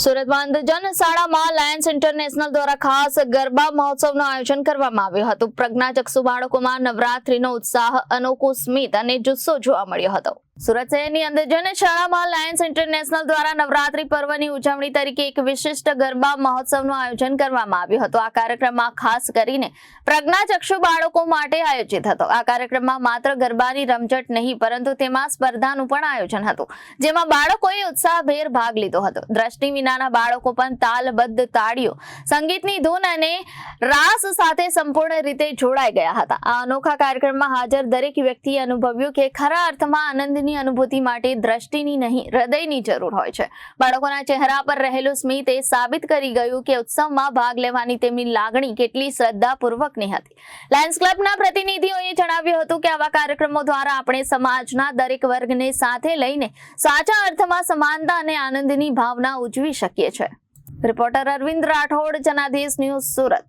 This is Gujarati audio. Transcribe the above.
સુરતમાં અંધજન શાળામાં લાયન્સ ઇન્ટરનેશનલ દ્વારા ખાસ ગરબા મહોત્સવનું આયોજન કરવામાં આવ્યું હતું। પ્રજ્ઞાચક્ષુ બાળકોમાં નવરાત્રીનો ઉત્સાહ, અનોખું સ્મિત અને જુસ્સો જોવા મળ્યો હતો। સુરત શહેરની અંધજન શાળામાં લાયન્સ ઇન્ટરનેશનલ દ્વારા નવરાત્રી પર્વની ઉજવણી તરીકે એક વિશિષ્ટ ગરબા મહોત્સવનું આયોજન કરવામાં આવ્યું હતું। આ કાર્યક્રમમાં ખાસ કરીને પ્રજ્ઞાચક્ષુ બાળકો માટે આયોજિત હતો। આ કાર્યક્રમમાં માત્ર ગરબાની રમઝટ નહીં, પરંતુ તેમાં સ્પર્ધાનું પણ આયોજન હતું, જેમાં બાળકોએ ઉત્સાહભેર ભાગ લીધો હતો। દ્રષ્ટિ વિનાના બાળકો પણ તાલબદ્ધ તાળીઓ, સંગીતની ધૂન અને રાસ સાથે સંપૂર્ણ રીતે જોડાઈ ગયા હતા। આ અનોખા કાર્યક્રમમાં હાજર દરેક વ્યક્તિએ અનુભવ્યું કે ખરા અર્થમાં આનંદની અનુભૂતિ માટે દ્રષ્ટિની નહીં, હૃદયની જરૂર હોય છે। બાળકોના ચહેરા પર રહેલું સ્મિત એ સાબિત કરી ગયું કે ઉત્સવમાં ભાગ લેવાની તેમની લાગણી કેટલી શ્રદ્ધાપૂર્વકની હતી। લાયન્સ ક્લબના પ્રતિનિધિઓએ જણાવ્યું હતું કે આવા કાર્યક્રમો દ્વારા આપણે સમાજના દરેક વર્ગને સાથે લઈને સાચા અર્થમાં સમાનતા અને આનંદની ભાવના ઉજવી શકીએ છીએ। Reporter Arvind Rathod, Janadesh news, Surat.